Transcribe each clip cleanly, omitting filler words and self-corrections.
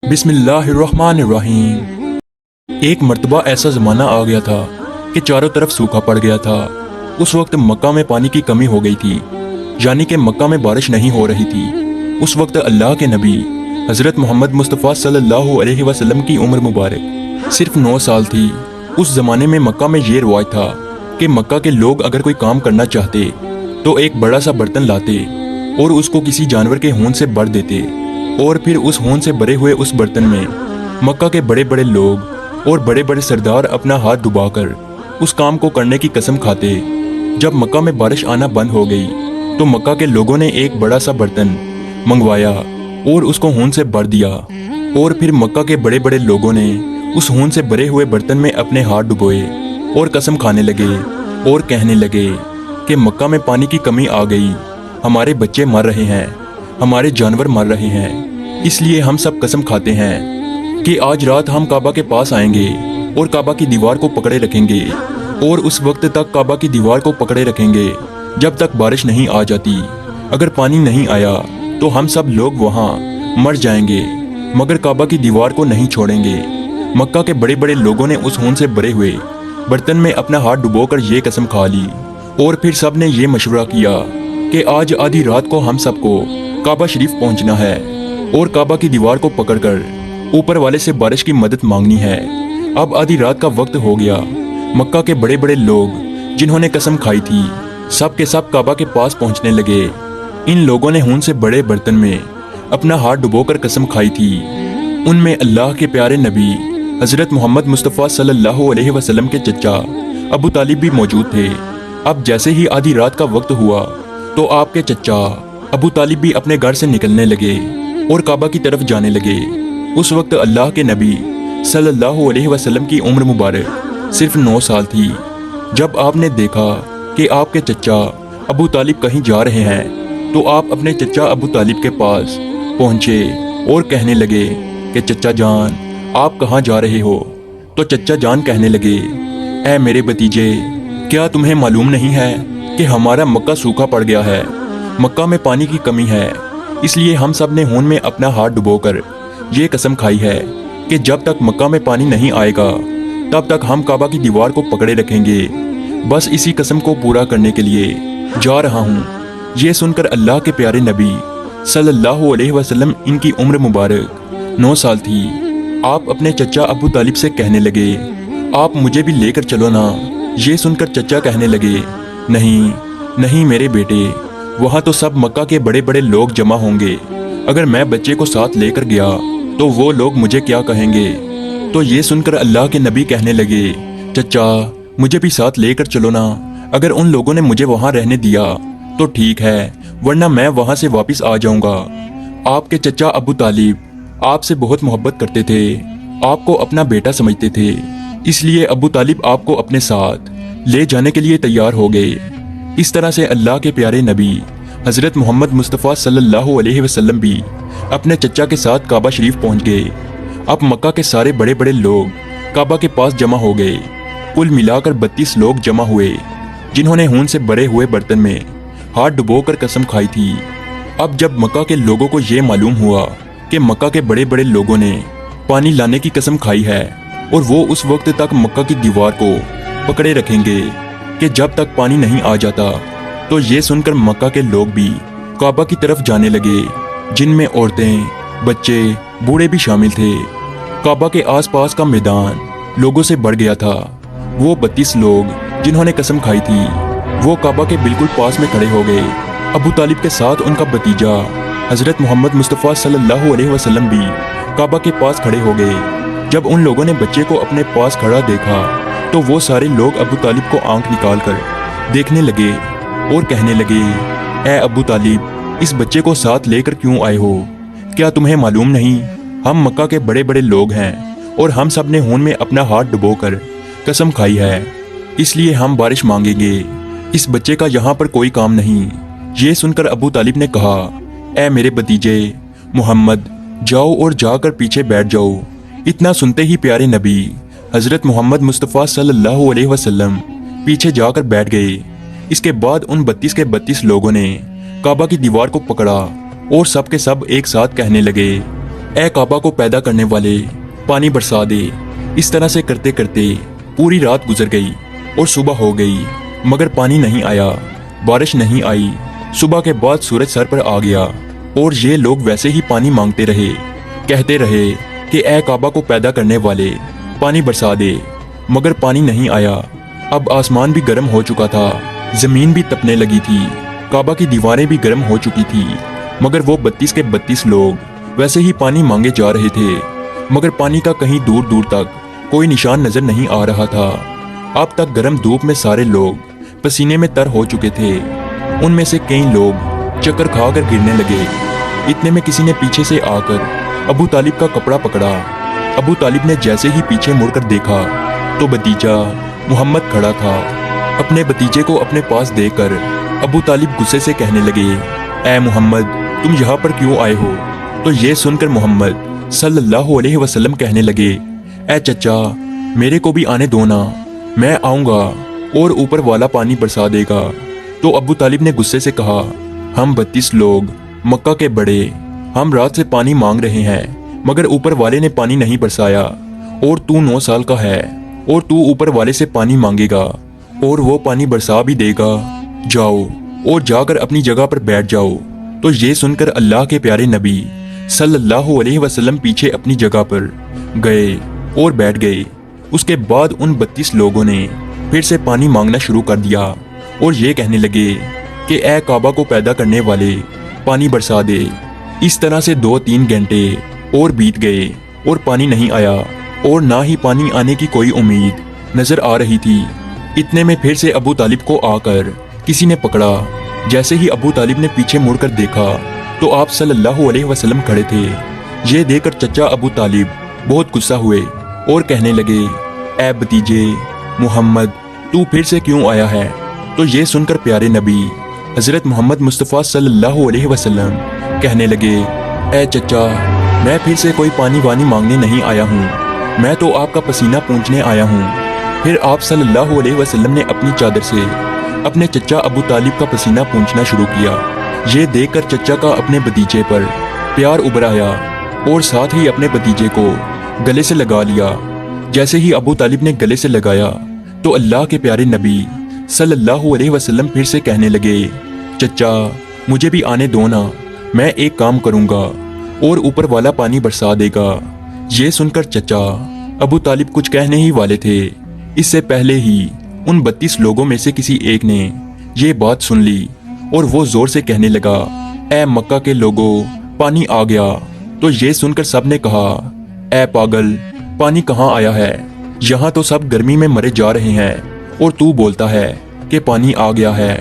बिस्मिल्लाहिर्रहमानिर्रहीम। एक मर्तबा ऐसा ज़माना आ गया था कि चारों तरफ सूखा पड़ गया था। उस वक्त मक्का में पानी की कमी हो गई थी, यानी कि मक्का में बारिश नहीं हो रही थी। उस वक्त अल्लाह के नबी हज़रत मोहम्मद मुस्तफ़ा सल्लल्लाहु अलैहि वसल्लम की उम्र मुबारक सिर्फ 9 साल थी। उस ज़माने में मक्का में ये रिवाज था कि मक्का के लोग अगर कोई काम करना चाहते तो एक बड़ा सा बर्तन लाते और उसको किसी जानवर के खून से भर देते, और फिर उस खून से भरे हुए उस बर्तन में मक्का के बड़े बड़े लोग और बड़े बड़े सरदार अपना हाथ डुबाकर उस काम को करने की कसम खाते। जब मक्का में बारिश आना बंद हो गई तो मक्का के लोगों ने एक बड़ा सा बर्तन मंगवाया और उसको खून से भर दिया, और फिर मक्का के बड़े बड़े लोगों ने उस खून से भरे हुए बर्तन में अपने हाथ डुबोए और कसम खाने लगे और कहने लगे कि मक्का में पानी की कमी आ गई, हमारे बच्चे मर रहे हैं, हमारे जानवर मर रहे हैं, इसलिए हम सब कसम खाते हैं कि आज रात हम काबा के पास आएंगे और काबा की दीवार को पकड़े रखेंगे, और उस वक्त तक काबा की दीवार को पकड़े रखेंगे जब तक बारिश नहीं आ जाती। अगर पानी नहीं आया तो हम सब लोग वहाँ मर जाएंगे, मगर काबा की दीवार को नहीं छोड़ेंगे। मक्का के बड़े बड़े लोगों ने उस खून से भरे हुए बर्तन में अपना हाथ डुबोकर ये कसम खा ली, और फिर सब ने ये मशवरा किया कि आज आधी रात को हम सबको काबा शरीफ पहुंचना है और काबा की दीवार को पकड़कर ऊपर वाले से बारिश की मदद मांगनी है। अब आधी रात का वक्त हो गया। मक्का के बड़े बड़े लोग जिन्होंने कसम खाई थी सब के सब काबा के पास पहुंचने लगे। इन लोगों ने खून से बड़े बर्तन में अपना हाथ डुबोकर कसम खाई थी। उनमें अल्लाह के प्यारे नबी हजरत मोहम्मद मुस्तफ़ा सल्लल्लाहु अलैहि वसल्लम के चचा अबू तालिब भी मौजूद थे। अब जैसे ही आधी रात का वक्त हुआ तो आपके चचा अबू तालिब भी अपने घर से निकलने लगे और काबा की तरफ जाने लगे। उस वक्त अल्लाह के नबी सल्लल्लाहु अलैहि वसल्लम की उम्र मुबारक सिर्फ 9 साल थी। जब आपने देखा कि आपके चचा अबू तालिब कहीं जा रहे हैं तो आप अपने चचा अबू तालिब के पास पहुंचे और कहने लगे कि चचा जान, आप कहाँ जा रहे हो? तो चचा जान कहने लगे, ऐ मेरे भतीजे, क्या तुम्हें मालूम नहीं है कि हमारा मक्का सूखा पड़ गया है, मक्का में पानी की कमी है, इसलिए हम सब ने खून में अपना हाथ डुबोकर ये कसम खाई है कि जब तक मक्का में पानी नहीं आएगा तब तक हम काबा की दीवार को पकड़े रखेंगे। बस इसी कसम को पूरा करने के लिए जा रहा हूँ। ये सुनकर अल्लाह के प्यारे नबी सल्लल्लाहु अलैहि वसल्लम, इनकी उम्र मुबारक 9 साल थी, आप अपने चचा अबू तालिब से कहने लगे, आप मुझे भी लेकर चलो ना। ये सुनकर चचा कहने लगे, नहीं नहीं मेरे बेटे, वहाँ तो सब मक्का के बड़े बड़े लोग जमा होंगे, अगर मैं बच्चे को साथ लेकर गया तो वो लोग मुझे क्या कहेंगे? तो ये सुनकर अल्लाह के नबी कहने लगे, चचा मुझे भी साथ लेकर चलो ना, अगर उन लोगों ने मुझे वहाँ रहने दिया तो ठीक है, वरना मैं वहाँ से वापस आ जाऊँगा। आपके चचा अबू तालिब आपसे बहुत मोहब्बत करते थे, आपको अपना बेटा समझते थे, इसलिए अबू तालिब आपको अपने साथ ले जाने के लिए तैयार हो गए। इस तरह से अल्लाह के प्यारे नबी हज़रत मोहम्मद मुस्तफ़ा सल्लल्लाहु अलैहि वसल्लम भी अपने चचा के साथ काबा शरीफ पहुंच गए। अब मक्का के सारे बड़े बड़े लोग काबा के पास जमा हो गए। कुल मिलाकर 32 लोग जमा हुए जिन्होंने खून से भरे हुए बर्तन में हाथ डुबोकर कसम खाई थी। अब जब मक्का के लोगों को ये मालूम हुआ कि मक्का के बड़े बड़े लोगों ने पानी लाने की कसम खाई है और वो उस वक्त तक मक्का की दीवार को पकड़े रखेंगे कि जब तक पानी नहीं आ जाता, तो ये सुनकर मक्का के लोग भी काबा की तरफ जाने लगे, जिनमें औरतें, बच्चे, बूढ़े भी शामिल थे। काबा के आसपास का मैदान लोगों से भर गया था। वो 32 लोग जिन्होंने कसम खाई थी वो काबा के बिल्कुल पास में खड़े हो गए। अबू तालिब के साथ उनका भतीजा हजरत मोहम्मद मुस्तफ़ा सल्लल्लाहु अलैहि वसल्लम भी काबा के पास खड़े हो गए। जब उन लोगों ने बच्चे को अपने पास खड़ा देखा तो वो सारे लोग अबू तालिब को आंख निकाल कर देखने लगे और कहने लगे, ऐ अबू तालिब, इस बच्चे को साथ लेकर क्यों आए हो? क्या तुम्हें मालूम नहीं हम मक्का के बड़े बड़े लोग हैं और हम सब ने खून में अपना हाथ डुबोकर कसम खाई है, इसलिए हम बारिश मांगेंगे, इस बच्चे का यहाँ पर कोई काम नहीं। ये सुनकर अबू तालिब ने कहा, ऐ मेरे भतीजे मोहम्मद, जाओ और जाकर पीछे बैठ जाओ। इतना सुनते ही प्यारे नबी हजरत मोहम्मद मुस्तफ़ा सल्लल्लाहु अलैहि वसल्लम पीछे जाकर बैठ गए। इसके बाद उन 32 के 32 लोगों ने काबा की दीवार को पकड़ा और सब के सब एक साथ कहने लगे, ए काबा को पैदा करने वाले, पानी बरसा दे। इस तरह से करते करते पूरी रात गुजर गई और सुबह हो गई, मगर पानी नहीं आया, बारिश नहीं आई। सुबह के बाद सूरज सर पर आ गया और ये लोग वैसे ही पानी मांगते रहे, कहते रहे कि ए काबा को पैदा करने वाले, पानी बरसा दे, मगर पानी नहीं आया। अब आसमान भी गर्म हो चुका था, जमीन भी तपने लगी थी, काबा की दीवारें भी गर्म हो चुकी थी, मगर वो 32 के 32 लोग वैसे ही पानी मांगे जा रहे थे, मगर पानी का कहीं दूर दूर तक कोई निशान नजर नहीं आ रहा था। अब तक गर्म धूप में सारे लोग पसीने में तर हो चुके थे। उनमें से कई लोग चक्कर खाकर गिरने लगे। इतने में किसी ने पीछे से आकर अबू तालिब का कपड़ा पकड़ा। अबू तालिब ने जैसे ही पीछे मुड़कर देखा तो भतीजा मोहम्मद खड़ा था। अपने भतीजे को अपने पास देखकर अबू तालिब गुस्से से कहने लगे, ए मोहम्मद, तुम यहाँ पर क्यों आए हो? तो ये सुनकर मोहम्मद सल्लल्लाहु अलैहि वसल्लम कहने लगे, ए चचा, मेरे को भी आने दो ना, मैं आऊँगा और ऊपर वाला पानी बरसा देगा। तो अबू तालिब ने गुस्से से कहा, हम 32 लोग मक्का के बड़े, हम रात से पानी मांग रहे हैं, मगर ऊपर वाले ने पानी नहीं बरसाया, और तू 9 साल का है और तू ऊपर वाले से पानी मांगेगा और वो पानी बरसा भी देगा। जाओ और जाकर अपनी जगह पर बैठ जाओ। तो ये सुनकर अल्लाह के प्यारे नबी सल्लल्लाहु अलैहि वसल्लम पीछे अपनी जगह पर गए और बैठ गए। उसके बाद उन 32 लोगों ने फिर से पानी मांगना शुरू कर दिया और ये कहने लगे कि ए काबा को पैदा करने वाले, पानी बरसा दे। इस तरह से 2-3 घंटे और बीत गए और पानी नहीं आया और ना ही पानी आने की कोई उम्मीद नजर आ रही थी। इतने में फिर से अबू तालिब को आकर किसी ने पकड़ा। जैसे ही अबू तालिब ने पीछे मुड़कर देखा तो आप सल्लल्लाहु अलैहि वसल्लम खड़े थे। ये देखकर चचा अबू तालिब बहुत गुस्सा हुए और कहने लगे, ए भतीजे मोहम्मद, तू फिर से क्यों आया है? तो ये सुनकर प्यारे नबी हजरत मोहम्मद मुस्तफ़ा सल्लल्लाहु अलैहि वसल्लम कहने लगे, ए चचा, मैं फिर से कोई पानी वानी मांगने नहीं आया हूँ, मैं तो आपका पसीना पूंछने आया हूँ। फिर आप सल्लल्लाहु अलैहि वसल्लम ने अपनी चादर से अपने चचा अबू तालिब का पसीना पूंछना शुरू किया। ये देखकर चचा का अपने भतीजे पर प्यार उभर आया और साथ ही अपने भतीजे को गले से लगा लिया। जैसे ही अबू तालिब ने गले से लगाया तो अल्लाह के प्यारे नबी सल्लल्लाहु अलैहि वसल्लम फिर से कहने लगे, चचा, मुझे भी आने दो ना, मैं एक काम करूंगा और ऊपर वाला पानी बरसा देगा। ये सुनकर चचा अबू तालिब कुछ कहने ही वाले थे, इससे पहले ही उन 32 लोगों में से किसी एक ने ये बात सुन ली और वो जोर से कहने लगा, ए मक्का के लोगों, पानी आ गया। तो ये सुनकर सब ने कहा, ए पागल, पानी कहाँ आया है? यहाँ तो सब गर्मी में मरे जा रहे हैं और तू बोलता है कि पानी आ गया है।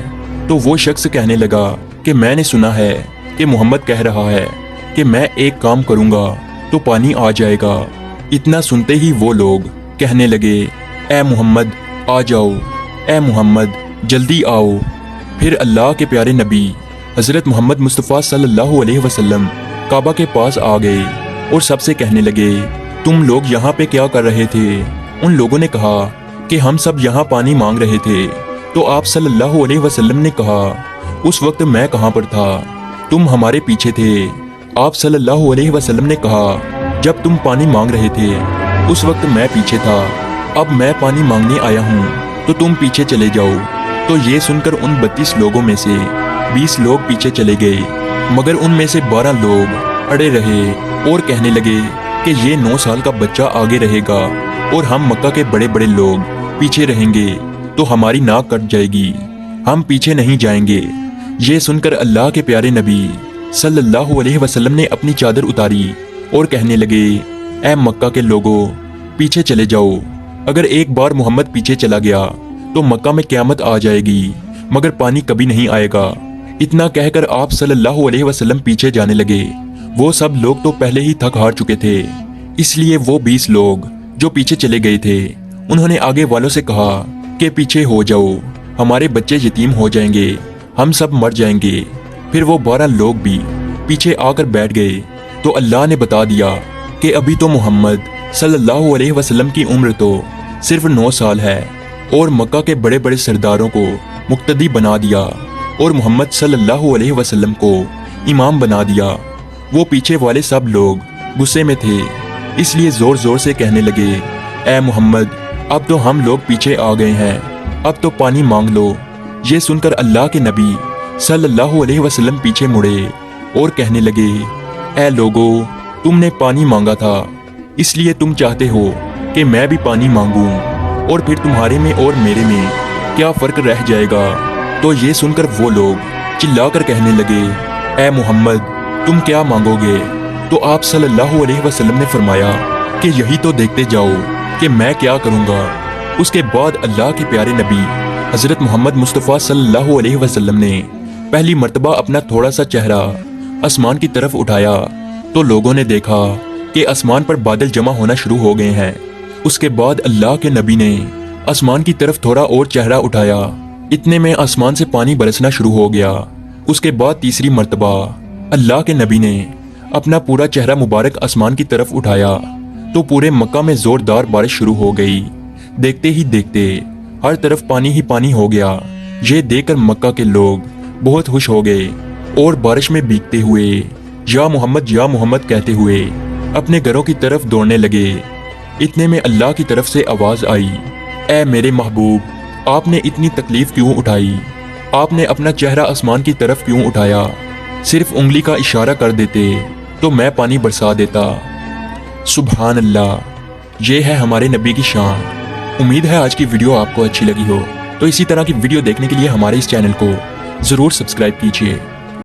तो वो शख्स कहने लगा कि मैंने सुना है कि मोहम्मद कह रहा है कि मैं एक काम करूँगा तो पानी आ जाएगा। इतना सुनते ही वो लोग कहने लगे, ए मोहम्मद आ जाओ, ए मोहम्मद जल्दी आओ। फिर अल्लाह के प्यारे नबी हज़रत मोहम्मद मुस्तफ़ा सल्लल्लाहु अलैहि वसल्लम काबा के पास आ गए और सबसे कहने लगे, तुम लोग यहाँ पे क्या कर रहे थे? उन लोगों ने कहा कि हम सब यहाँ पानी मांग रहे थे। तो आप सल्लल्लाहु अलैहि वसल्लम ने कहा, उस वक्त मैं कहाँ पर था? तुम हमारे पीछे थे। आप सल्लल्लाहु अलैहि वसल्लम ने कहा, जब तुम पानी मांग रहे थे उस वक्त मैं पीछे था, अब मैं पानी मांगने आया हूँ तो तुम पीछे चले जाओ। तो ये सुनकर उन 32 लोगों में से 20 लोग पीछे चले गए, मगर उनमें से 12 लोग अड़े रहे और कहने लगे कि ये 9 साल का बच्चा आगे रहेगा और हम मक्का के बड़े बड़े लोग पीछे रहेंगे तो हमारी नाक कट जाएगी, हम पीछे नहीं जाएंगे। ये सुनकर अल्लाह के प्यारे नबी सल्लल्लाहु अलैहि वसल्लम ने अपनी चादर उतारी और कहने लगे, ए मक्का के लोगों, पीछे चले जाओ। अगर एक बार मोहम्मद पीछे चला गया तो मक्का में क़यामत आ जाएगी, मगर पानी कभी नहीं आएगा। इतना कहकर आप सल्लल्लाहु अलैहि वसल्लम पीछे जाने लगे। वो सब लोग तो पहले ही थक हार चुके थे, इसलिए वो 20 लोग जो पीछे चले गए थे उन्होंने आगे वालों से कहा कि पीछे हो जाओ, हमारे बच्चे यतीम हो जाएंगे, हम सब मर जाएंगे। फिर वो 12 लोग भी पीछे आकर बैठ गए। तो अल्लाह ने बता दिया कि अभी तो मोहम्मद सल्लल्लाहु अलैहि वसल्लम की उम्र तो सिर्फ 9 साल है और मक्का के बड़े बड़े सरदारों को मुक्तदी बना दिया और मोहम्मद सल्लल्लाहु अलैहि वसल्लम को इमाम बना दिया। वो पीछे वाले सब लोग गुस्से में थे, इसलिए जोर जोर से कहने लगे, ए मोहम्मद, अब तो हम लोग पीछे आ गए हैं, अब तो पानी मांग लो। ये सुनकर अल्लाह के नबी सल्लल्लाहु अलैहि वसल्लम पीछे मुड़े और कहने लगे, ए लोगो, तुमने पानी मांगा था, इसलिए तुम चाहते हो कि मैं भी पानी मांगूं, और फिर तुम्हारे में और मेरे में क्या फर्क रह जाएगा। तो ये सुनकर वो लोग चिल्लाकर कहने लगे, ए मोहम्मद, तुम क्या मांगोगे? तो आप सल्लल्लाहु अलैहि वसल्लम ने फरमाया कि यही तो देखते जाओ कि मैं क्या करूँगा। उसके बाद अल्लाह के प्यारे नबी हज़रत मोहम्मद मुस्तफ़ा सल्लल्लाहु अलैहि वसल्लम ने पहली मर्तबा अपना थोड़ा सा चेहरा आसमान की तरफ उठाया तो लोगों ने देखा कि आसमान पर बादल जमा होना शुरू हो गए हैं। उसके बाद अल्लाह के नबी ने आसमान की तरफ थोड़ा और चेहरा उठाया, इतने में आसमान से पानी बरसना शुरू हो गया। उसके बाद तीसरी मर्तबा अल्लाह के नबी ने अपना पूरा चेहरा मुबारक आसमान की तरफ उठाया तो पूरे मक्का में जोरदार बारिश शुरू हो गई। देखते ही देखते हर तरफ पानी ही पानी हो गया। ये देखकर मक्का के लोग बहुत खुश हो गए और बारिश में भीगते हुए या मोहम्मद कहते हुए अपने घरों की तरफ दौड़ने लगे। इतने में अल्लाह की तरफ से आवाज आई, ए मेरे महबूब, आपने इतनी तकलीफ क्यों उठाई? आपने अपना चेहरा आसमान की तरफ क्यों उठाया? सिर्फ उंगली का इशारा कर देते तो मैं पानी बरसा देता। सुभान अल्लाह, ये है हमारे नबी की शान। उम्मीद है आज की वीडियो आपको अच्छी लगी हो, तो इसी तरह की वीडियो देखने के लिए हमारे इस चैनल को ज़रूर सब्सक्राइब कीजिए।